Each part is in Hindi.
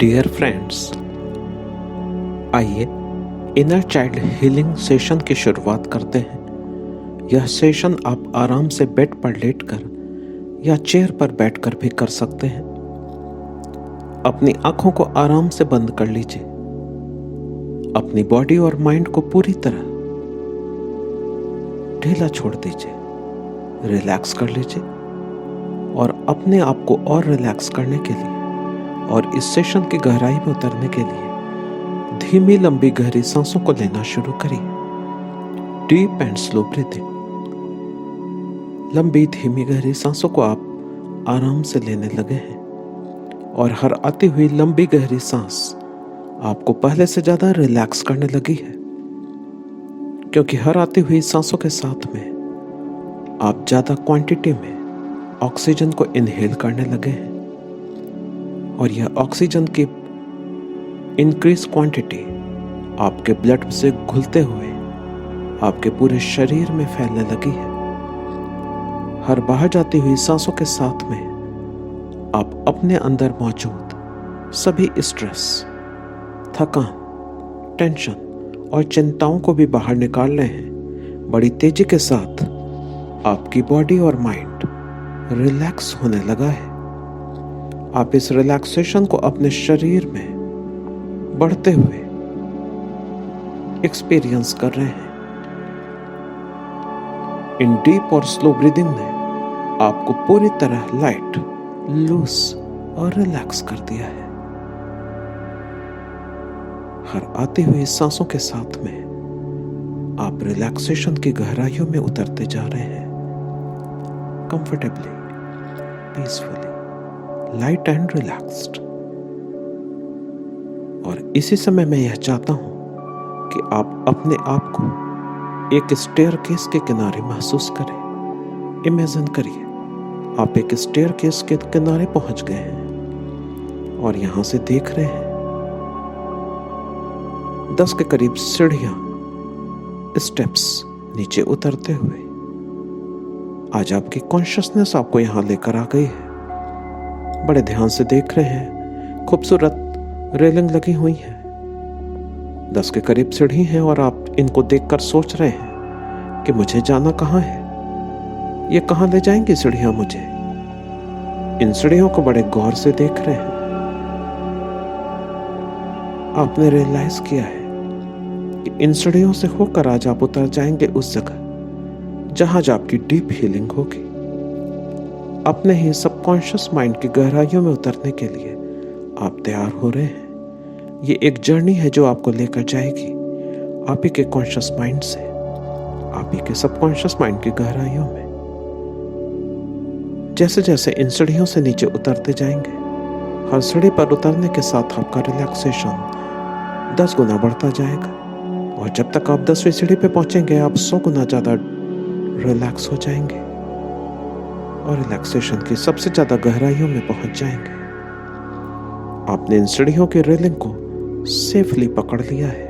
डियर फ्रेंड्स, आइए इनर चाइल्ड हीलिंग सेशन की शुरुआत करते हैं। यह सेशन आप आराम से बेड पर लेटकर या चेयर पर बैठकर भी कर सकते हैं। अपनी आंखों को आराम से बंद कर लीजिए। अपनी बॉडी और माइंड को पूरी तरह ढीला छोड़ दीजिए, रिलैक्स कर लीजिए और अपने आप को और रिलैक्स करने के लिए और इस सेशन की गहराई में उतरने के लिए धीमी लंबी गहरी सांसों को लेना शुरू करिए। Deep and slow breathing. लंबी धीमी गहरी सांसों को आप आराम से लेने लगे हैं और हर आती हुई लंबी गहरी सांस आपको पहले से ज्यादा रिलैक्स करने लगी है, क्योंकि हर आती हुई सांसों के साथ में आप ज्यादा क्वांटिटी में ऑक्सीजन को इनहेल करने लगे हैं और यह ऑक्सीजन की इंक्रीज क्वांटिटी आपके ब्लड से घुलते हुए आपके पूरे शरीर में फैलने लगी है। हर बाहर जाती हुई सांसों के साथ में आप अपने अंदर मौजूद सभी स्ट्रेस, थकान, टेंशन और चिंताओं को भी बाहर निकाल रहे हैं। बड़ी तेजी के साथ आपकी बॉडी और माइंड रिलैक्स होने लगा है। आप इस रिलैक्सेशन को अपने शरीर में बढ़ते हुए एक्सपीरियंस कर रहे हैं। इन डीप और स्लो ब्रीदिंग ने आपको पूरी तरह लाइट, लूज और रिलैक्स कर दिया है। हर आती हुई सांसों के साथ में आप रिलैक्सेशन की गहराइयों में उतरते जा रहे हैं। Comfortably, peacefully, light and relaxed. और इसी समय मैं यह चाहता हूं कि आप अपने आप को एक स्टेयरकेस के किनारे महसूस करें। इमेजिन करिए आप एक स्टेयरकेस के किनारे पहुंच गए हैं और यहां से देख रहे हैं 10 के करीब सीढ़ियां, स्टेप्स नीचे उतरते हुए। आज आपकी कॉन्शियसनेस आपको यहां लेकर आ गई है। बड़े ध्यान से देख रहे हैं, खूबसूरत रेलिंग लगी हुई है, 10 के करीब सीढ़ी हैं और आप इनको देखकर सोच रहे हैं कि मुझे जाना कहाँ है, ये कहाँ ले जाएंगी सीढ़ियां मुझे। इन सीढ़ियों को बड़े गौर से देख रहे हैं। आपने रियलाइज किया है कि इन सीढ़ियों से होकर आज आप उतर जाएंगे उस जगह जहां आपकी डीप हीलिंग होगी। अपने ही सबकॉन्शियस माइंड की गहराइयों में उतरने के लिए आप तैयार हो रहे हैं। ये एक जर्नी है जो आपको लेकर जाएगी आप ही के कॉन्शियस माइंड से आप ही के सबकॉन्शियस माइंड की गहराइयों में। जैसे जैसे इन सीढ़ियों से नीचे उतरते जाएंगे, हर सीढ़ी पर उतरने के साथ आपका रिलैक्सेशन 10 गुना बढ़ता जाएगा और जब तक आप 10वीं सीढ़ी पे पहुंचेंगे आप 100 गुना ज्यादा रिलैक्स हो जाएंगे और रिलैक्सेशन की सबसे ज्यादा गहराइयों में पहुंच जाएंगे। आपने इन सीढ़ियों की रेलिंग को सेफली पकड़ लिया है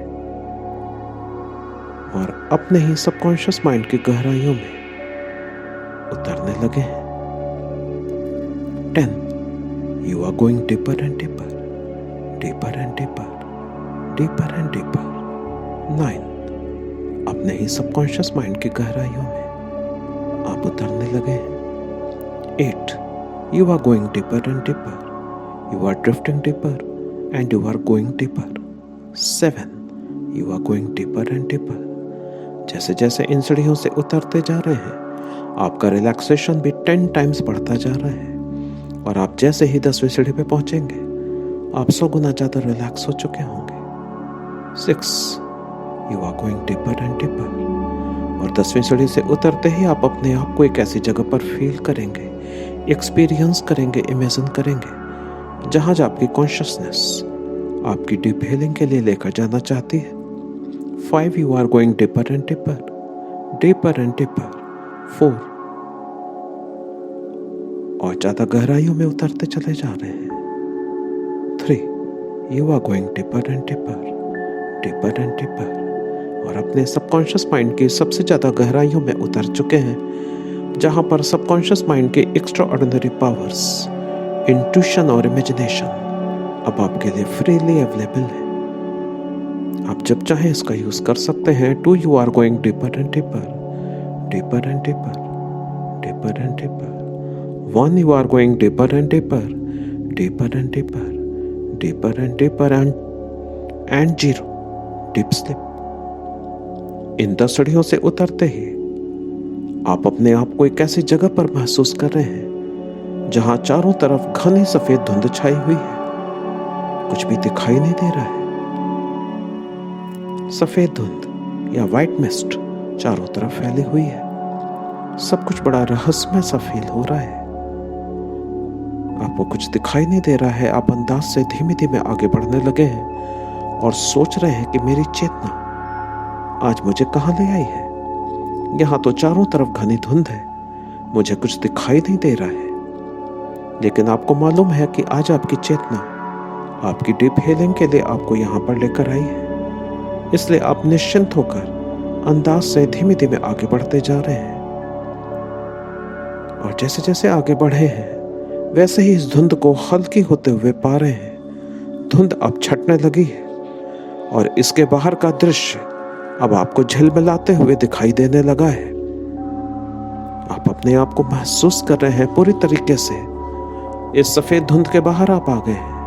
और अपने ही सबकॉन्शियस माइंड की गहराइयों में उतरने लगे हैं। 10. You are going deeper and deeper, deeper and deeper, deeper and deeper. 9. अपने ही सबकॉन्शियस माइंड की गहराइयों में आप उतरने लगे हैं। 8. You are going deeper and deeper. You are drifting deeper and you are going deeper. 7. You are going deeper and deeper. जैसे जैसे इन सीढ़ियों से उतरते जा रहे हैं आपका रिलैक्सेशन भी 10 टाइम्स बढ़ता जा रहा है और आप जैसे ही 10वीं सीढ़ी पे पहुंचेंगे आप 100 गुना ज्यादा रिलैक्स हो चुके होंगे। 6. You are going deeper and deeper. और 10वीं सीढ़ी से उतरते ही आप अपने आप को एक ऐसी जगह पर फील करेंगे, एक्सपीरियंस करेंगे, इमेजिन करेंगे जहां आपकी कॉन्शियसनेस आपकी डीप हीलिंग के लिए लेकर जाना चाहती है। 5. You are going deeper and deeper, deeper and deeper. 4. और ज्यादा गहराइयों में उतरते चले जा रहे हैं। 3. You are going deeper and deeper, deeper and deeper. और अपने सबकॉन्शियस माइंड की सबसे ज्यादा गहराइयों में उतर चुके हैं जहां पर सबकॉन्शियस माइंड के एक्स्ट्रा ऑर्डिनरी पावर्स, इंट्यूशन और इमेजिनेशन अब आपके लिए फ्रीली अवेलेबल है। आप जब चाहें इसका यूज कर सकते हैं। 2 you are going deeper and deeper, deeper and deeper, deeper and deeper. 1 you are going deeper and deeper, deeper and deeper, deeper and deeper and 0 deep sleep. इन 10 सीढ़ियों से उतरते ही आप अपने आप को एक ऐसी जगह पर महसूस कर रहे हैं जहां चारों तरफ घनी सफेद धुंध छाई हुई है। कुछ भी दिखाई नहीं दे रहा है। सफेद धुंध या व्हाइट मिस्ट चारों तरफ फैली हुई है। सब कुछ बड़ा रहस्यमय सा फील हो रहा है। आपको कुछ दिखाई नहीं दे रहा है। आप अंदाज से धीमे धीमे आगे बढ़ने लगे हैं और सोच रहे हैं कि मेरी चेतना आज मुझे कहाँ ले आई है। यहाँ तो चारों तरफ घनी धुंध है, मुझे कुछ दिखाई नहीं दे रहा है। लेकिन आपको मालूम है कि आज आपकी चेतना आपकी डीप हीलिंग के लिए आपको यहाँ पर लेकर आई है। इसलिए आप निश्चिंत होकर अंदाज से धीमे धीमे आगे बढ़ते जा रहे हैं। और जैसे जैसे आगे बढ़े हैं वैसे ही इस धुंध को हल्की होते हुए पा रहे हैं। धुंध अब छटने लगी है और इसके बाहर का दृश्य अब आपको झिलमिलाते हुए दिखाई देने लगा है। आप अपने आप को महसूस कर रहे हैं पूरी तरीके से। इस सफेद धुंध के बाहर आप आ गए हैं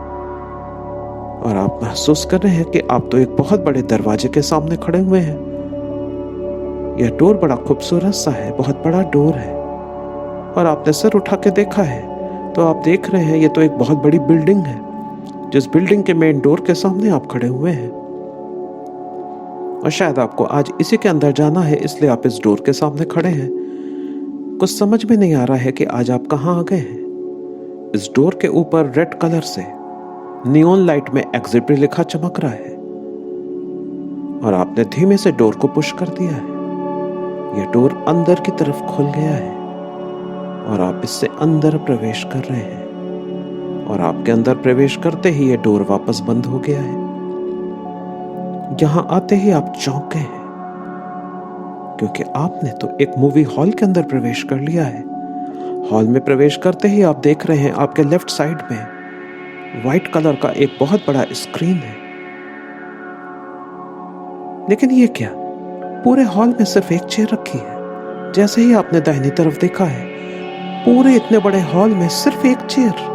और आप महसूस कर रहे हैं कि आप तो एक बहुत बड़े दरवाजे के सामने खड़े हुए हैं। यह डोर बड़ा खूबसूरत सा है, बहुत बड़ा डोर है। और आपने सिर उठा के देखा है तो आप देख रहे हैं ये तो एक बहुत बड़ी बिल्डिंग है, जिस बिल्डिंग के मेन डोर के सामने आप खड़े हुए हैं। और शायद आपको आज इसी के अंदर जाना है, इसलिए आप इस डोर के सामने खड़े हैं। कुछ समझ में नहीं आ रहा है कि आज आप कहाँ आ गए हैं। इस डोर के ऊपर रेड कलर से नियॉन लाइट में एग्जिट भी लिखा चमक रहा है और आपने धीमे से डोर को पुश कर दिया है। यह डोर अंदर की तरफ खुल गया है और आप इससे अंदर प्रवेश कर रहे हैं। और आपके अंदर प्रवेश करते ही यह डोर वापस बंद हो गया है। यहां आते ही आप चौंक गए हैं क्योंकि आपने तो एक मूवी हॉल के अंदर प्रवेश कर लिया है। हॉल में प्रवेश करते ही आप देख रहे हैं आपके लेफ्ट साइड में व्हाइट कलर का एक बहुत बड़ा स्क्रीन है। लेकिन ये क्या, पूरे हॉल में सिर्फ एक चेयर रखी है। जैसे ही आपने दाहिनी तरफ देखा है, पूरे इतने बड़े हॉल में सिर्फ एक चेयर।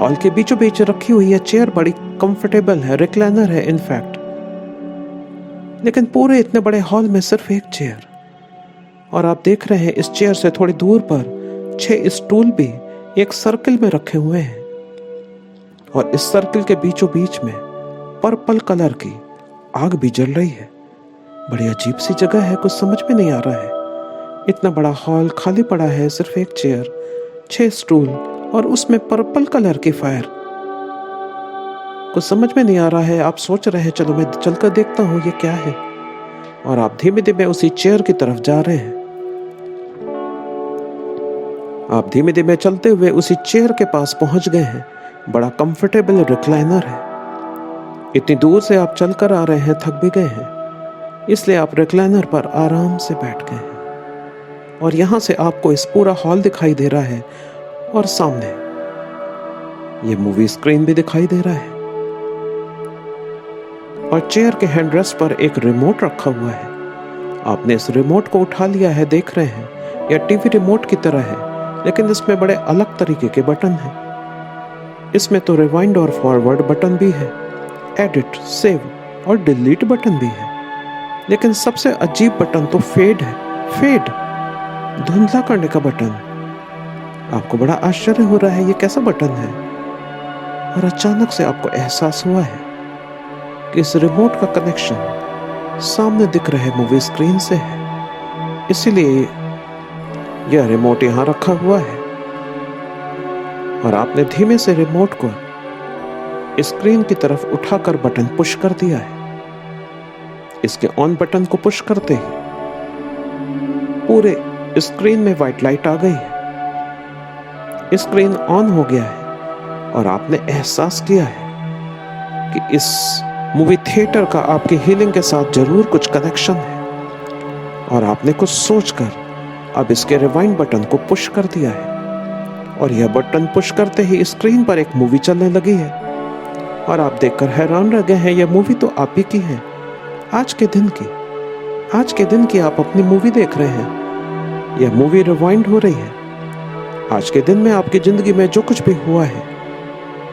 हॉल के बीचों बीच रखी हुई है चेयर, बड़ी कंफर्टेबल है, रिक्लाइनर है इनफैक्ट। लेकिन पूरे इतने बड़े हॉल में सिर्फ एक चेयर। और आप देख रहे हैं इस चेयर से थोड़ी दूर पर 6 स्टूल भी एक सर्कल में रखे हुए हैं। और इस सर्कल के बीचों बीच में पर्पल कलर की आग भी जल रही है। बड़ी अजीब सी जगह है, कुछ समझ में नहीं आ रहा है। इतना बड़ा हॉल खाली पड़ा है, सिर्फ एक चेयर, 6 स्टूल और उसमें पर्पल कलर की फायर। कुछ समझ में नहीं आ रहा है। आप सोच रहे हैं चलो मैं चलकर देखता हूँ ये क्या है। और आप धीमे धीमे उसी चेयर की तरफ जा रहे हैं। आप धीमे धीमे चलते हुए उसी चेयर के पास पहुंच गए हैं। बड़ा कंफर्टेबल रिक्लाइनर है। इतनी दूर से आप चलकर आ रहे हैं, थक भी गए हैं, इसलिए आप रिक्लाइनर पर आराम से बैठ गए हैं। और यहां से आपको इस पूरा हॉल दिखाई दे रहा है और सामने ये मूवी स्क्रीन भी दिखाई दे रहा है। और चेयर के हैंडरेस्ट पर एक रिमोट रखा हुआ है। आपने इस रिमोट को उठा लिया है, देख रहे हैं यह टीवी रिमोट की तरह है, लेकिन इसमें बड़े अलग तरीके के बटन हैं। इसमें तो रिवाइंड और फॉरवर्ड बटन भी है, एडिट, सेव और डिलीट बटन भी है। लेकिन सबसे अजीब बटन तो फेड है। फेड, धुंधला करने का बटन। आपको बड़ा आश्चर्य हो रहा है ये कैसा बटन है। और अचानक से आपको एहसास हुआ है कि इस रिमोट का कनेक्शन सामने दिख रहे मूवी स्क्रीन से है, इसीलिए यह रिमोट यहां रखा हुआ है। और आपने धीमे से रिमोट को स्क्रीन की तरफ उठाकर बटन पुश कर दिया है। इसके ऑन बटन को पुश करते ही पूरे स्क्रीन में व्हाइट लाइट आ गई है। स्क्रीन ऑन हो गया है और आपने एहसास किया है कि इस मूवी थिएटर का आपकी हीलिंग के साथ जरूर कुछ कनेक्शन है। और आपने कुछ सोचकर अब इसके रिवाइंड बटन को पुश कर दिया है और यह बटन पुश करते ही स्क्रीन पर एक मूवी चलने लगी है और आप देखकर हैरान रह गए हैं, यह मूवी तो आप ही की है। आज के दिन की आप अपनी मूवी देख रहे हैं। यह मूवी रिवाइंड हो रही है। आज के दिन में आपकी जिंदगी में जो कुछ भी हुआ है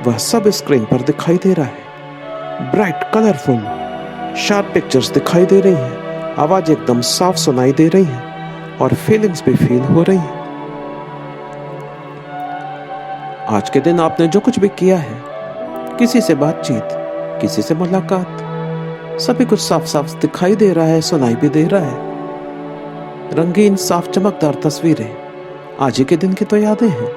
वह सब स्क्रीन पर दिखाई दे रहा है। ब्राइट, कलरफुल, शार्प पिक्चर्स दिखाई दे रही हैं, आवाज एकदम साफ सुनाई दे रही है और फीलिंग्स भी फील हो रही है। आज के दिन आपने जो कुछ भी किया है, किसी से बातचीत, किसी से मुलाकात, सभी कुछ साफ साफ दिखाई दे रहा है, सुनाई भी दे रहा है। रंगीन, साफ, चमकदार तस्वीरें आज ही के दिन की तो यादें हैं।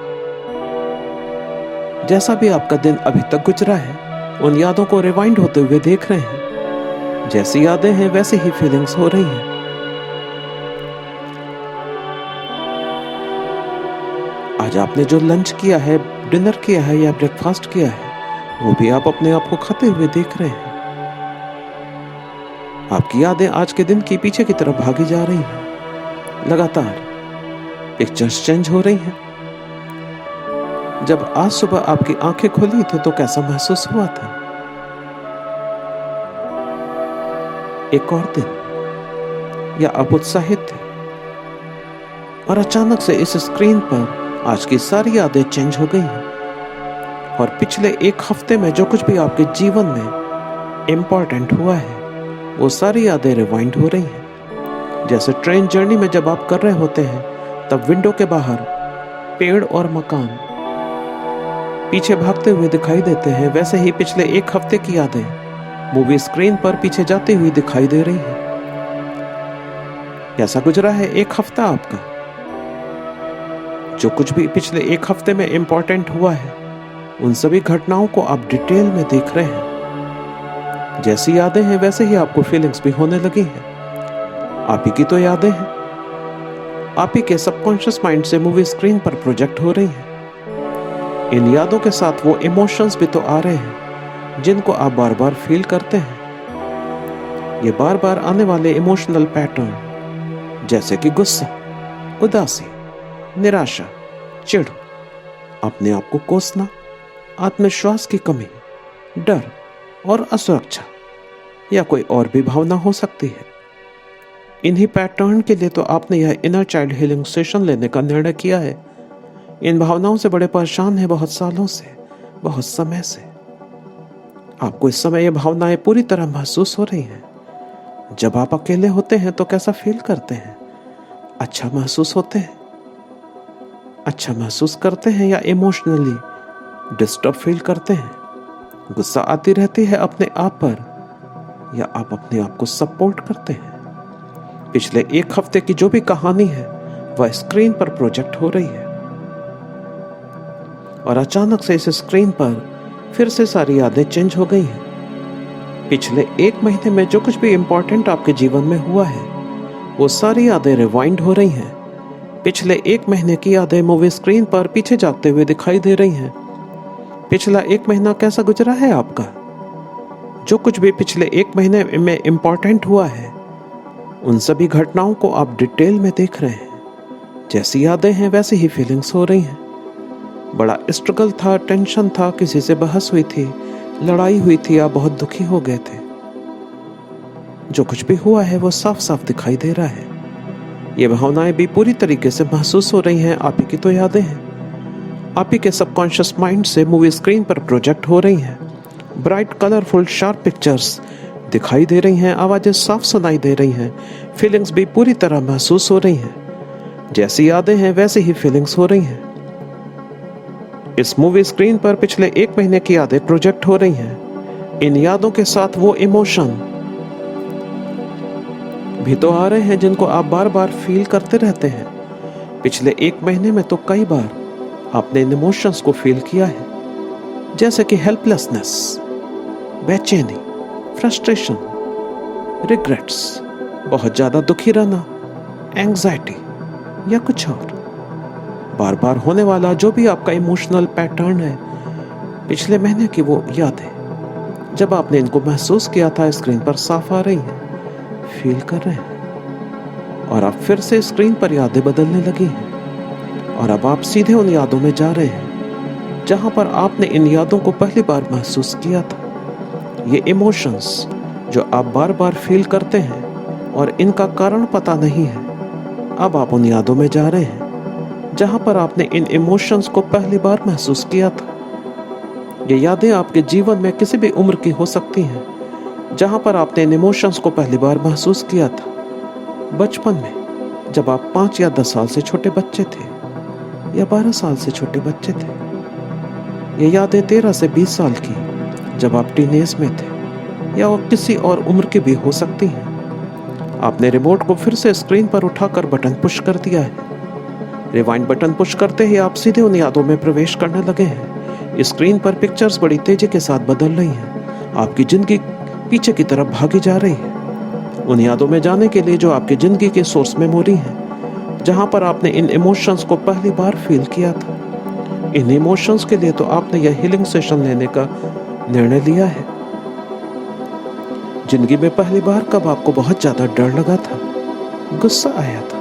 जैसा भी आपका दिन अभी तक गुजरा है, उन यादों को रिवाइंड होते हुए देख रहे हैं। जैसी यादें हैं वैसे ही फीलिंग्स हो रही हैं। आज आपने जो लंच किया है, डिनर किया है या ब्रेकफास्ट किया है, वो भी आप अपने आप को खाते हुए देख रहे हैं। आपकी यादें आज के दिन की पीछे की तरफ भागी जा रही हैं। लगातार पिक्चर्स चेंज हो रही हैं। जब आज सुबह आपकी आंखें खुली थी तो कैसा महसूस हुआ था? एक और दिन, या आप उत्साहित थे? और अचानक से इस स्क्रीन पर आज की सारी यादें चेंज हो गई हैं और पिछले एक हफ्ते में जो कुछ भी आपके जीवन में इम्पोर्टेंट हुआ है वो सारी यादें रिवाइंड हो रही हैं। जैसे ट्रेन जर्नी में जब आप कर रहे होते हैं तब विंडो के बाहर पेड़ और मकान पीछे भागते हुए दिखाई देते हैं, वैसे ही पिछले एक हफ्ते की यादें मूवी स्क्रीन पर पीछे जाती हुई दिखाई दे रही है। कैसा गुजरा है एक हफ्ता आपका? जो कुछ भी पिछले एक हफ्ते में इम्पोर्टेंट हुआ है उन सभी घटनाओं को आप डिटेल में देख रहे हैं। जैसी यादें हैं वैसे ही आपको फीलिंग्स भी होने लगी हैं। आप ही की तो यादें हैं, आप ही के सबकॉन्शियस माइंड से मूवी स्क्रीन पर प्रोजेक्ट हो रही हैं। इन यादों के साथ वो इमोशंस भी तो आ रहे हैं जिनको आप बार बार फील करते हैं। ये बार बार आने वाले इमोशनल पैटर्न जैसे कि गुस्सा, उदासी, निराशा, चिढ़, अपने आप को कोसना, आत्मविश्वास की कमी, डर और असुरक्षा या कोई और भी भावना हो सकती है। इन्हीं पैटर्न के लिए तो आपने यह इनर चाइल्ड हीलिंग सेशन लेने का निर्णय किया है। इन भावनाओं से बड़े परेशान हैं बहुत सालों से, बहुत समय से। आपको इस समय ये भावनाएं पूरी तरह महसूस हो रही हैं। जब आप अकेले होते हैं तो कैसा फील करते हैं? अच्छा महसूस होते हैं? अच्छा महसूस करते हैं या इमोशनली डिस्टर्ब फील करते हैं? गुस्सा आती रहती है अपने आप पर या आप अपने आप को सपोर्ट करते हैं? पिछले एक हफ्ते की जो भी कहानी है वह स्क्रीन पर प्रोजेक्ट हो रही है और अचानक से इस स्क्रीन पर फिर से सारी यादें चेंज हो गई हैं। पिछले एक महीने में जो कुछ भी इंपॉर्टेंट आपके जीवन में हुआ है वो सारी यादें रिवाइंड हो रही हैं। पिछले एक महीने की यादें मूवी स्क्रीन पर पीछे जाते हुए दिखाई दे रही हैं। पिछला एक महीना कैसा गुजरा है आपका? जो कुछ भी पिछले एक महीने में इम्पोर्टेंट हुआ है उन सभी घटनाओं को आप डिटेल में देख रहे हैं। जैसी यादें हैं वैसी ही फीलिंग्स हो रही हैं। बड़ा स्ट्रगल था, टेंशन था, किसी से बहस हुई थी, लड़ाई हुई थी, आप बहुत दुखी हो गए थे। जो कुछ भी हुआ है वो साफ साफ दिखाई दे रहा है। ये भावनाएं भी पूरी तरीके से महसूस हो रही हैं। आप ही की तो यादें हैं, आप ही के सबकॉन्शियस माइंड से मूवी स्क्रीन पर प्रोजेक्ट हो रही हैं। ब्राइट, कलरफुल, शार्प पिक्चर्स दिखाई दे रही हैं, आवाजें साफ सुनाई दे रही हैं, फीलिंग्स भी पूरी तरह महसूस हो रही हैं। जैसी यादें हैं वैसी ही फीलिंग्स हो रही हैं। इस मूवी स्क्रीन पर पिछले एक महीने की यादें प्रोजेक्ट हो रही हैं। इन यादों के साथ वो इमोशन भी तो आ रहे हैं जिनको आप बार बार फील करते रहते हैं। पिछले एक महीने में तो कई बार आपने इन इमोशंस को फील किया है, जैसे कि हेल्पलेसनेस, बेचैनी, फ्रस्ट्रेशन, रिग्रेट्स, बहुत ज्यादा दुखी रहना, एंग्जाइटी या कुछ और। बार बार होने वाला जो भी आपका इमोशनल पैटर्न है पिछले महीने की वो यादें जब आपने इनको महसूस किया था स्क्रीन पर साफ आ रही हैं, फील कर रहे हैं और अब फिर से स्क्रीन पर यादें बदलने लगी हैं और अब आप सीधे उन यादों में जा रहे हैं जहां पर आपने इन यादों को पहली बार महसूस किया था। ये इमोशंस जो आप बार बार फील करते हैं और इनका कारण पता नहीं है, अब आप उन यादों में जा रहे हैं जहां पर आपने इन इमोशंस को पहली बार महसूस किया था। ये यादें आपके जीवन में किसी भी उम्र की हो सकती हैं जहां पर आपने इन इमोशंस को पहली बार महसूस किया था। बचपन में, जब आप 5 या 10 साल से छोटे बच्चे थे, या 12 साल से छोटे बच्चे थे। ये यादें 13 से 20 साल की, जब आप टीनेज में थे, या वो किसी और उम्र की भी हो सकती हैं। आपने रिमोट को फिर से स्क्रीन पर उठाकर बटन पुश कर दिया है। रिवाइंड बटन पुश करते ही आप सीधे उन यादों में प्रवेश करने लगे हैं। स्क्रीन पर पिक्चर्स बड़ी तेजी के साथ बदल रही हैं। आपकी जिंदगी पीछे की तरफ भागी जा रही है, उन यादों में जाने के लिए जो आपकी जिंदगी के सोर्स मेमोरी है, जहां पर आपने इन इमोशंस को पहली बार फील किया था। इन इमोशंस के लिए तो आपने यह हीलिंग सेशन लेने का निर्णय लिया है। जिंदगी में पहली बार कब आपको बहुत ज्यादा डर लगा था, गुस्सा आया था,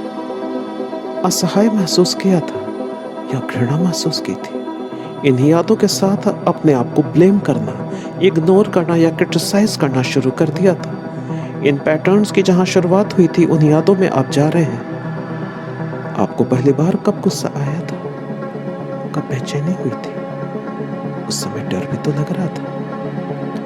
असहाय महसूस किया था, या घृणा महसूस की थी? इन यादों के साथ अपने आप को ब्लेम करना, इग्नोर करना या क्रिटिसाइज करना शुरू कर दिया था। इन पैटर्न्स की जहां शुरुआत हुई थी, उन यादों में आप जा रहे हैं। आपको पहली बार कब गुस्सा आया था, कब बेचैनी हुई थी? उस समय डर भी तो लग रहा था,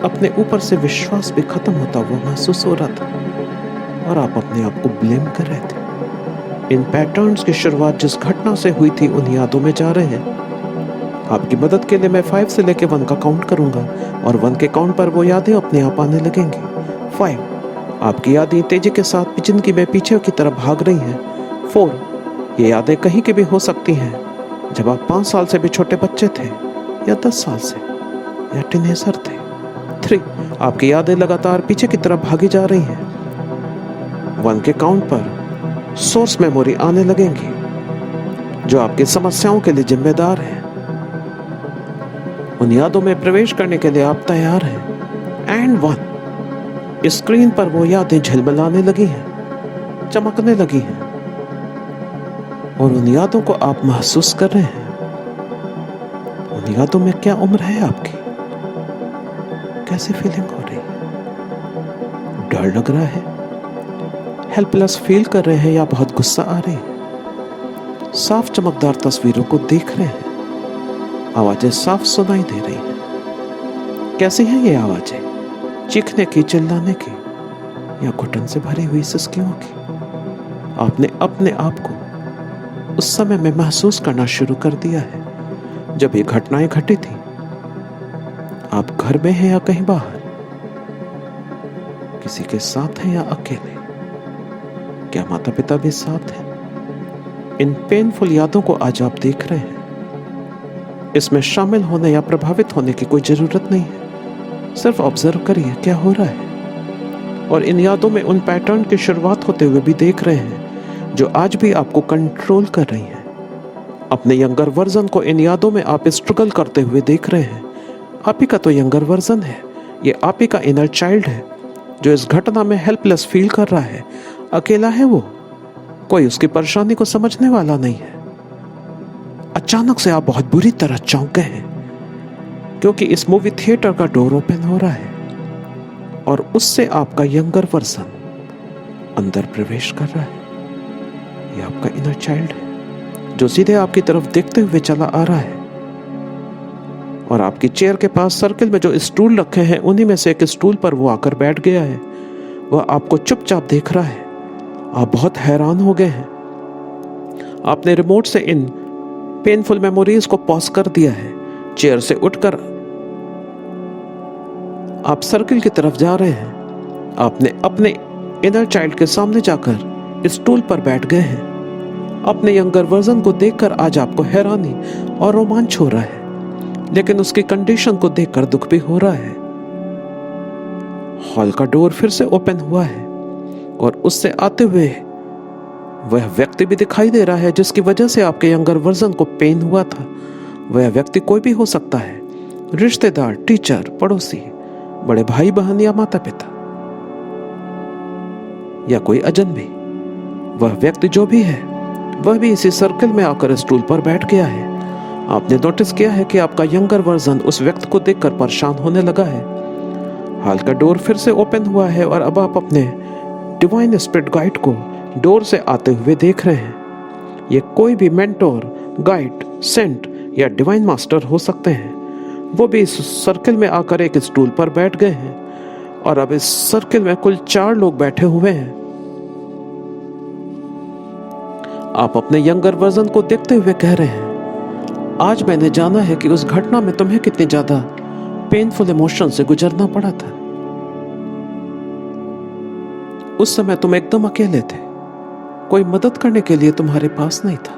अपने ऊपर से विश्वास भी खत्म होता हुआ महसूस हो रहा था, और आप अपने आप को ब्लेम कर रहे थे। इन पैटर्न्स की शुरुआत जिस घटना से हुई थी, उन यादों में जा रहे हैं। आपकी मदद के लिए मैं 5 से लेकर 1 का काउंट करूंगा, और 1 के काउंट पर वो यादें अपने आप आने लगेंगी। 5, आपकी यादें तेजी के साथ जिंदगी में पीछे की तरफ भाग रही हैं। 4, ये यादें कहीं की भी हो सकती हैं, जब आप 5 साल से भी छोटे बच्चे थे, या 10 साल से, या टीनेजर थे। 3, आपकी यादें लगातार पीछे की तरफ भागी जा रही हैं। 1 के काउंट पर सोर्स मेमोरी आने लगेंगी, जो आपकी समस्याओं के लिए जिम्मेदार है। उन यादों में प्रवेश करने के लिए आप तैयार हैं। एंड 1, स्क्रीन पर वो यादें झलमलाने लगी हैं, चमकने लगी हैं, और उन यादों को आप महसूस कर रहे हैं। उन यादों में क्या उम्र है आपकी? कैसी फीलिंग हो रही है? डर लग रहा है, हेल्पलेस फील कर रहे हैं, या बहुत गुस्सा आ रही है? साफ चमकदार तस्वीरों को देख रहे हैं, आवाजें साफ सुनाई दे रही हैं। कैसी हैं ये आवाजें? चीखने की, चिल्लाने की, या घुटन से भरी हुई सिसकियों की? आपने अपने आप को उस समय में महसूस करना शुरू कर दिया है जब ये घटनाएं घटी थी। आप घर में हैं या कहीं बाहर, किसी के साथ हैं या अकेले? क्या माता पिता भी साथ हैं? इन पेनफुल यादों को आज आप देख रहे हैं। इसमें शामिल होने या प्रभावित होने की कोई जरूरत नहीं है। सिर्फ ऑब्जर्व करिए क्या हो रहा है, और इन यादों में उन पैटर्न की शुरुआत होते हुए भी देख रहे हैं जो आज भी आपको कंट्रोल कर रही हैं। अपने यंगर वर्जन को इन यादों में आप स्ट्रगल करते हुए देख रहे हैं। आप ही का तो यंगर वर्जन है, ये आप ही का इनर चाइल्ड है, जो इस घटना में हेल्पलेस फील कर रहा है। अकेला है वो, कोई उसकी परेशानी को समझने वाला नहीं है। अचानक से आप बहुत बुरी तरह चौंक गए हैं, क्योंकि इस मूवी थिएटर का डोर ओपन हो रहा है, और उससे आपका यंगर वर्जन अंदर प्रवेश कर रहा है। यह आपका इनर चाइल्ड है, जो सीधे आपकी तरफ देखते हुए चला आ रहा है, और आपकी चेयर के पास सर्किल में जो स्टूल रखे हैं, उन्हीं में से एक स्टूल पर वो आकर बैठ गया है। वह आपको चुपचाप देख रहा है। आप बहुत हैरान हो गए हैं। आपने रिमोट से इन पेनफुल मेमोरीज को पॉज कर दिया है। चेयर से उठकर आप सर्किल की तरफ जा रहे हैं। आपने अपने इनर चाइल्ड के सामने जाकर स्टूल पर बैठ गए हैं। अपने यंगर वर्जन को देखकर आज आपको हैरानी और रोमांच हो रहा है, लेकिन उसकी कंडीशन को देखकर दुख भी हो रहा है। हॉल का डोर फिर से ओपन हुआ है, और उससे आते हुए वह व्यक्ति भी दिखाई दे रहा है जिसकी वजह से आपके यंगर वर्जन को पेन हुआ था। वह व्यक्ति कोई भी हो सकता है, रिश्तेदार, टीचर, पड़ोसी, बड़े भाई बहन या माता पिता, या कोई अजनबी। वह व्यक्ति जो भी है, वह भी इसी सर्कल में आकर स्टूल पर बैठ गया है। आपने नोटिस किया है कि आपका यंगर वर्जन उस व्यक्ति को देखकर परेशान होने लगा है। हॉल का डोर फिर से ओपन हुआ है और अब आप अपने डिवाइन स्पिरिट गाइड को डोर से आते हुए देख रहे हैं। ये कोई भी मेंटोर, गाइड, सेंट या डिवाइन मास्टर हो सकते हैं। वो भी इस सर्कल में आकर एक स्टूल पर बैठ गए हैं और अब इस सर्कल में कुल 4 लोग बैठे हुए हैं। आप अपने यंगर वर्जन को देखते हुए कह रहे हैं, आज मैंने जाना है कि उस घटना में तुम्हें कितनी ज्यादा पेनफुल इमोशन से गुजरना पड़ा था। उस समय तुम एकदम अकेले थे, कोई मदद करने के लिए तुम्हारे पास नहीं था।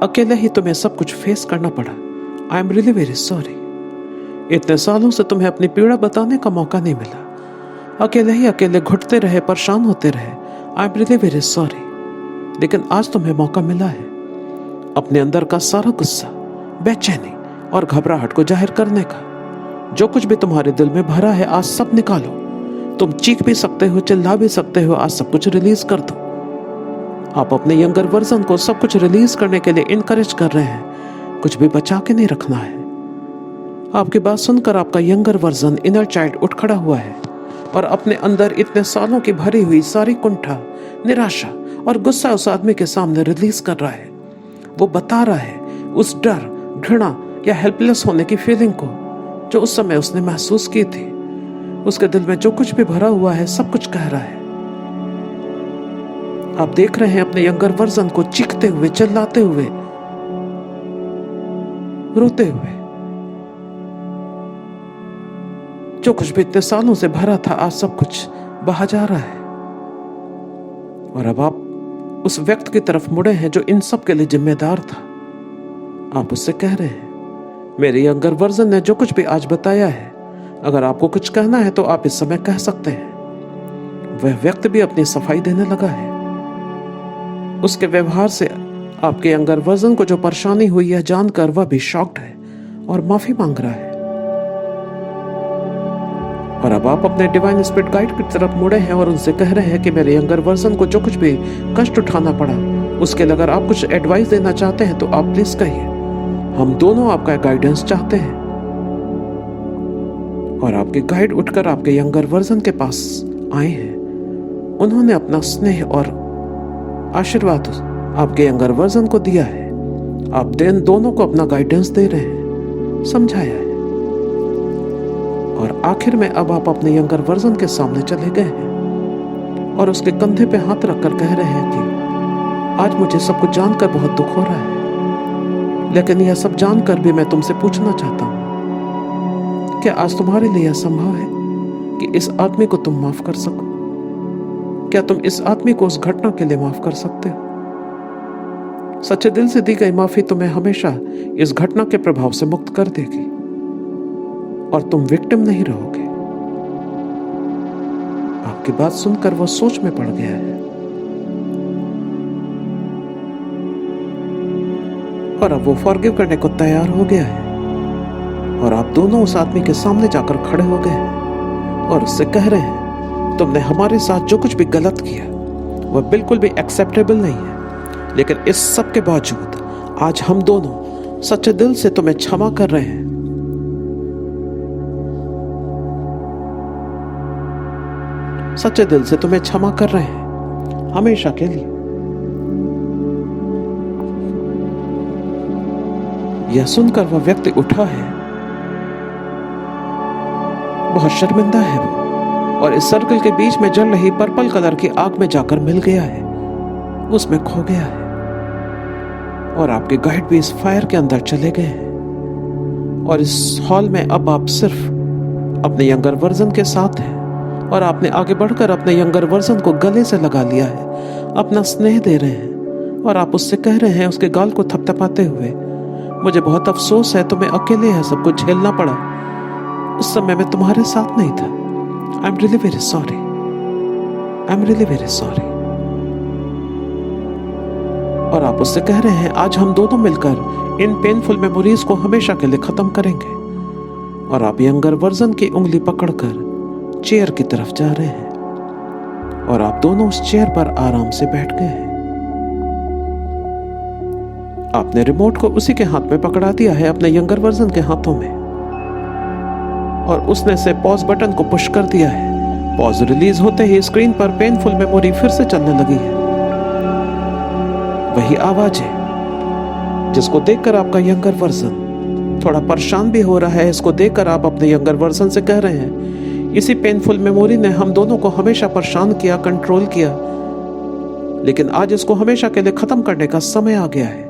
अकेले ही तुम्हें सब कुछ फेस करना पड़ा। I am really very sorry. इतने सालों से तुम्हें अपनी पीड़ा बताने का मौका नहीं मिला। अकेले घुटते रहे, परेशान होते रहे। I am really very sorry. लेकिन आज तुम्हें मौका मिला है अपने अंदर का सारा गुस्सा, बेचैनी और घबराहट को जाहिर करने का। जो कुछ भी तुम्हारे दिल में भरा है आज सब निकालो। तुम चीख भी सकते हो, चिल्ला भी सकते हो, आज सब कुछ रिलीज कर दो। आप अपने यंगर वर्जन को सब कुछ रिलीज करने के लिए इनकरेज कर रहे हैं। कुछ भी बचा के नहीं रखना है। आपकी बात सुनकर आपका यंगर वर्जन इनर चाइल्ड उठ खड़ा हुआ है और अपने अंदर इतने सालों की भरी हुई सारी कुंठा, निराशा और गुस्सा उस आदमी के सामने रिलीज कर रहा है। वो बता रहा है उस डर, घृणा या हेल्पलेस होने की फीलिंग को जो उस समय उसने महसूस की थी। उसके दिल में जो कुछ भी भरा हुआ है सब कुछ कह रहा है। आप देख रहे हैं अपने यंगर वर्जन को चीखते हुए, चिल्लाते हुए, रोते हुए। जो कुछ भी इतने सालों से भरा था आज सब कुछ बहा जा रहा है। और अब आप उस व्यक्ति की तरफ मुड़े हैं जो इन सब के लिए जिम्मेदार था। आप उससे कह रहे हैं, मेरे यंगर वर्जन ने जो कुछ भी आज बताया है, अगर आपको कुछ कहना है तो आप इस समय कह सकते हैं। वह व्यक्ति भी अपनी सफाई देने लगा है। उसके व्यवहार से आपके यंगर वर्जन को जो परेशानी हुई है जानकर वह भी शॉक्ड है और माफी मांग रहा है। और अब आप अपने डिवाइन स्पिरिट गाइड की तरफ मुड़े हैं और उनसे कह रहे हैं कि मेरे यंगर वर्जन को जो कुछ भी कष्ट उठाना पड़ा उसके लिए अगर आप कुछ एडवाइस देना चाहते हैं तो आप प्लीज कहिए। हम दोनों आपका गाइडेंस चाहते हैं। और आपके गाइड उठकर आपके यंगर वर्जन के पास आए हैं। उन्होंने अपना स्नेह और आशीर्वाद आपके यंगर वर्जन को दिया है। आप दोनों को अपना गाइडेंस दे रहे हैं, समझाया है। और आखिर में अब आप अपने यंगर वर्जन के सामने चले गए हैं और उसके कंधे पे हाथ रखकर कह रहे हैं कि आज मुझे सब कुछ जानकर बहुत दुख हो रहा है, लेकिन यह सब जानकर भी मैं तुमसे पूछना चाहता हूं, क्या आज तुम्हारे लिए यह संभव है कि इस आदमी को तुम माफ कर सको? क्या तुम इस आदमी को उस घटना के लिए माफ कर सकते हो? सच्चे दिल से दी गई माफी तुम्हें हमेशा इस घटना के प्रभाव से मुक्त कर देगी और तुम विक्टिम नहीं रहोगे। आपकी बात सुनकर वो सोच में पड़ गया है और अब वो फॉरगिव करने को तैयार हो गया है। और आप दोनों उस आदमी के सामने जाकर खड़े हो गए हैं और उससे कह रहे हैं, तुमने हमारे साथ जो कुछ भी गलत किया वह बिल्कुल भी एक्सेप्टेबल नहीं है, लेकिन इस सब के बावजूद आज हम दोनों सच्चे दिल से तुम्हें क्षमा कर रहे हैं। सच्चे दिल से तुम्हें क्षमा कर रहे हैं हमेशा के लिए। यह सुनकर वह व्यक्ति उठा है। बहुत शर्मिंदा है वो और इस सर्कल के बीच में जल रही पर्पल कलर की आग में जाकर मिल गया है, उसमें खो गया है। और आपके गाइड भी इस फायर के अंदर चले गए हैं और इस हॉल में अब आप सिर्फ अपने यंगर वर्जन के साथ हैं। और आपने आगे बढ़कर अपने यंगर वर्जन को गले से लगा लिया है, अपना स्नेह दे रहे हैं और आप उससे कह रहे हैं, उसके गाल को थपथपाते हुए, मुझे बहुत अफसोस है तुम्हें अकेले है सब कुछ झेलना पड़ा। उस समय मैं तुम्हारे साथ नहीं था। I am really very sorry. I am really very sorry. और आप उससे कह रहे हैं, आज हम दोनों मिलकर इन पेनफुल मेमोरीज को हमेशा के लिए खत्म करेंगे। और आप यंगर वर्जन की उंगली पकड़कर चेयर की तरफ जा रहे हैं और आप दोनों उस चेयर पर आराम से बैठ गए हैं। आपने रिमोट को उसी के हाथ में पकड़ा दिया है, अपने यंगर वर्जन के हाथों में, और उसने से पॉज बटन को पुश कर दिया है। पॉज रिलीज होते ही स्क्रीन पर पेनफुल मेमोरी फिर से चलने लगी है। वही आवाज है जिसको देखकर आपका यंगर वर्जन थोड़ा परेशान भी हो रहा है। इसको देखकर आप अपने यंगर वर्जन से कह रहे हैं, इसी पेनफुल मेमोरी ने हम दोनों को हमेशा परेशान किया, कंट्रोल किया, लेकिन आज इसको हमेशा के लिए खत्म करने का समय आ गया है।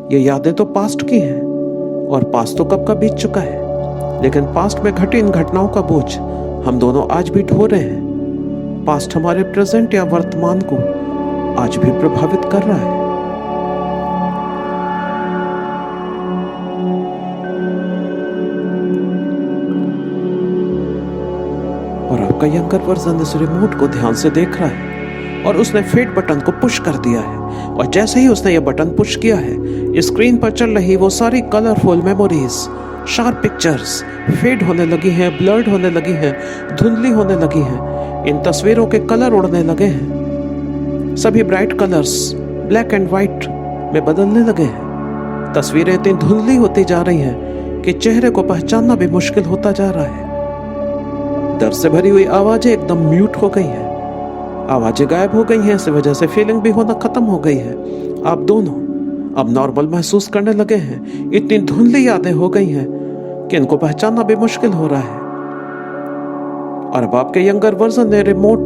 ये यादें तो पास्ट की हैं, और पास्ट तो कब का बीत चुका है, लेकिन पास्ट में घटी इन घटनाओं का बोझ हम दोनों आज भी ढो रहे हैं। पास्ट हमारे प्रेजेंट या वर्तमान को आज भी प्रभावित कर रहा है। और आपका यंगर वर्जन इस रिमोट को ध्यान से देख रहा है, और उसने फेड बटन को पुश कर दिया है। और जैसे ही उसने ये बटन पुश किया है, स्क्रीन पर चल रही वो सारी colourful memories, sharp pictures fade होने लगी हैं, ब्लर्ड होने लगी हैं, धुंधली होने लगी हैं। इन तस्वीरों के कलर उड़ने लगे हैं। सभी bright colours black and white में बदलने लगे हैं। तस्वीरें इतनी धुंधली होती जा रही हैं कि चेहरे को पहचानना भी मुश्किल होता जा रहा है। डर से भरी हुई आवाजें एकदम म्यूट हो गई हैं। आवाजें गायब हो गई हैं। इस वजह से फीलिंग भी होना खत्म हो गई है। आप दोनों अब नॉर्मल महसूस करने लगे हैं। इतनी धुंधली यादें हो गई हैं कि इनको पहचानना भी मुश्किल हो रहा है। और अब आपके यंगर वर्जन ने रिमोट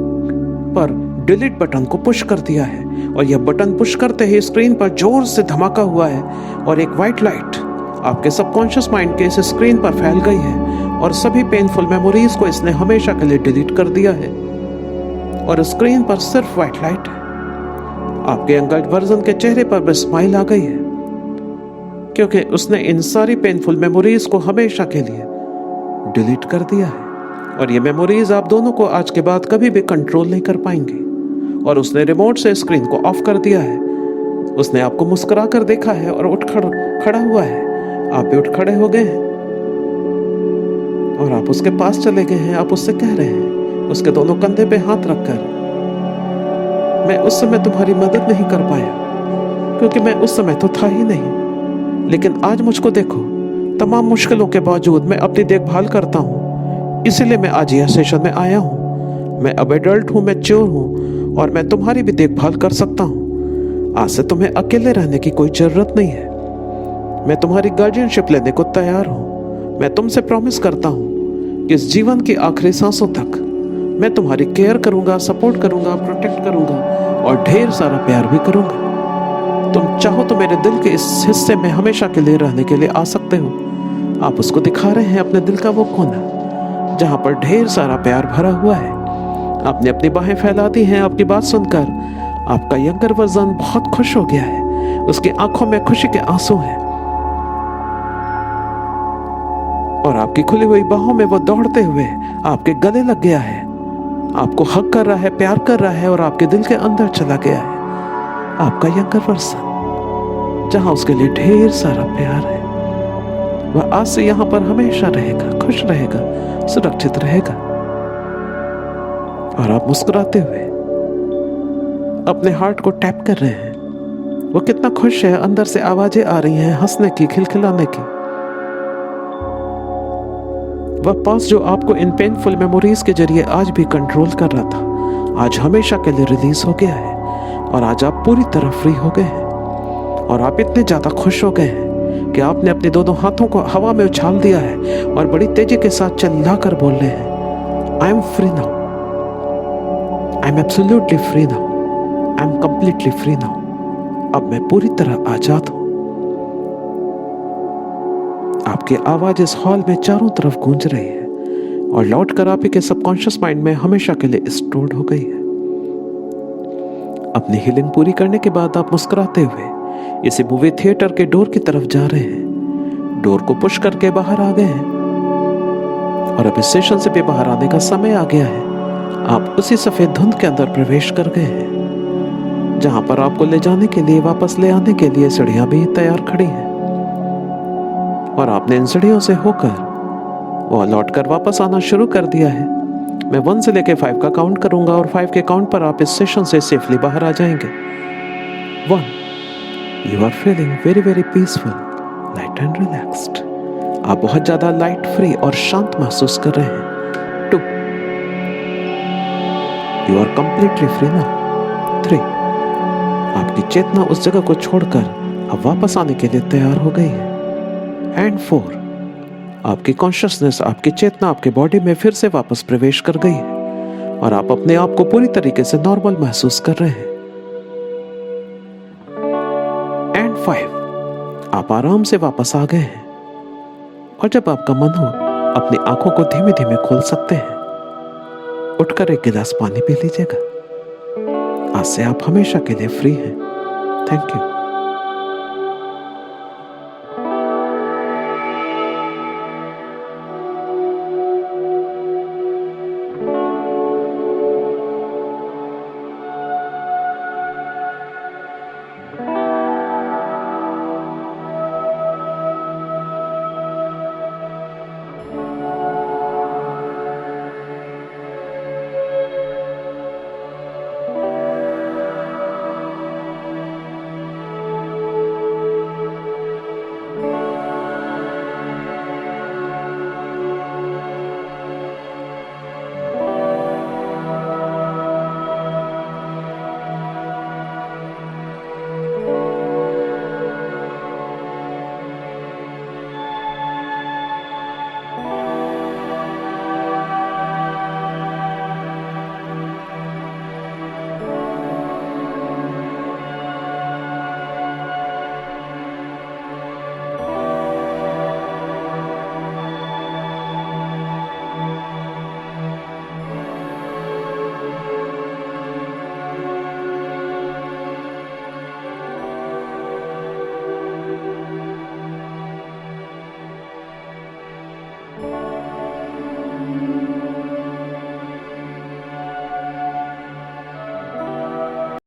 पर डिलीट बटन को पुश कर दिया है, और यह बटन पुश करते ही स्क्रीन पर जोर से धमाका हुआ है, और एक व्हाइट लाइट आपके सबकॉन्शियस माइंड के इस स्क्रीन पर फैल गई है, और सभी पेनफुल मेमोरीज को इसने हमेशा के लिए डिलीट कर दिया है, और स्क्रीन पर सिर्फ व्हाइट लाइट है। आपके यंगर वर्जन के चेहरे पर भी स्माइल आ गई है, क्योंकि उसने इन सारी पेनफुल मेमोरीज को हमेशा के लिए डिलीट कर दिया है, और ये मेमोरीज आप दोनों को आज के बाद कभी भी कंट्रोल नहीं कर पाएंगे। और उसने रिमोट से स्क्रीन को ऑफ कर दिया है। उसने आपको मुस्कुरा कर देखा है और उठ खड़ा हुआ है। आप भी उठ खड़े हो गए हैं, और आप उसके पास चले गए हैं। आप उससे कह रहे हैं, उसके दोनों कंधे पे हाथ रखकर, मैं उस समय तुम्हारी मदद नहीं कर पाया, क्योंकि मैं उस समय तो था ही नहीं, लेकिन आज मुझको देखो, तमाम मुश्किलों के बावजूद मैं अपनी देखभाल करता हूँ, इसीलिए मैं आज यह सेशन में आया हूँ। मैं अब एडल्ट हूँ, मैच्योर हूँ, और मैं तुम्हारी भी देखभाल कर सकता हूँ। आज से तुम्हें अकेले रहने की कोई जरूरत नहीं है। मैं तुम्हारी गार्जियनशिप लेने को तैयार हूँ। मैं तुमसे प्रॉमिस करता हूँ कि इस जीवन की आखिरी सांसों तक मैं तुम्हारी केयर करूंगा, सपोर्ट करूंगा, प्रोटेक्ट करूंगा, और ढेर सारा प्यार भी करूंगा। तुम चाहो तो मेरे दिल के इस हिस्से में हमेशा के लिए रहने के लिए आ सकते हो। आप उसको दिखा रहे हैं अपने दिल का वो कोना जहां पर ढेर सारा प्यार भरा हुआ है। आपने अपनी बाहें फैला दी हैं। आपकी बात सुनकर आपका यंगर वर्जन बहुत खुश हो गया है। उसकी आंखों में खुशी के आंसू हैं, और आपकी खुली हुई बाहों में वो दौड़ते हुए आपके गले लग गया है, आपको हक कर रहा है, प्यार कर रहा है, और आपके दिल के अंदर चला गया है। आपका यंगर वर्जन जहां उसके लिए ढेर सारा प्यार है, वह आज से यहां पर हमेशा रहेगा, खुश रहेगा, सुरक्षित रहेगा। और आप मुस्कुराते हुए अपने हार्ट को टैप कर रहे हैं। वो कितना खुश है। अंदर से आवाजें आ रही हैं हंसने की, खिलखिलाने की। वह पास जो आपको इन पेनफुल मेमोरीज के जरिए आज भी कंट्रोल कर रहा था, आज हमेशा के लिए रिलीज हो गया है, और आज आप पूरी तरह फ्री हो गए हैं। और आप इतने ज्यादा खुश हो गए हैं कि आपने अपने दोनों हाथों को हवा में उछाल दिया है, और बड़ी तेजी के साथ चिल्लाकर बोल रहे हैं, I am free now, I am absolutely free now, I am completely free now. अब मैं पूरी तरह आजाद हूं। आपकी आवाज इस हॉल में चारों तरफ गूंज रही है, और लौटकर आप ही के सबकॉन्शियस माइंड में हमेशा के लिए स्टोर्ड हो गई है। अपनी हीलिंग पूरी करने के बाद आप मुस्कुराते हुए इसी मूवी थिएटर के डोर की तरफ जा रहे हैं। डोर को पुश करके बाहर आ गए हैं, और अब इस स्टेशन से भी बाहर आने का समय आ गया है। आप उसी सफेद धुंध के अंदर प्रवेश कर गए हैं, जहां पर आपको ले जाने के लिए, वापस ले आने के लिए सीढ़ियां भी तैयार खड़ी हैं। और आपने इन सीढ़ियों से होकर वह लौटकर वापस आना शुरू कर दिया है। मैं 1 से लेकर 5 का काउंट करूंगा, और 5 के काउंट पर आप इस सेशन से सेफली बाहर आ जाएंगे। 1, you are feeling very very peaceful, light and relaxed. आप बहुत ज्यादा लाइट फ्री और शांत महसूस कर रहे हैं। 2, you are completely free now. 3, आपकी चेतना उस जगह को छोड़कर अब वापस आने के लिए तैयार हो गई है। एंड 4, आपकी कॉन्शियसनेस, आपकी चेतना आपके बॉडी में फिर से वापस प्रवेश कर गई है और आप अपने आप को पूरी तरीके से नॉर्मल महसूस कर रहे हैं। एंड 5, आप आराम से वापस आ गए हैं और जब आपका मन हो अपनी आंखों को धीमे धीमे खोल सकते हैं। उठकर एक गिलास पानी पी लीजिएगा। आज से आप हमेशा के लिए फ्री हैं। Thank you.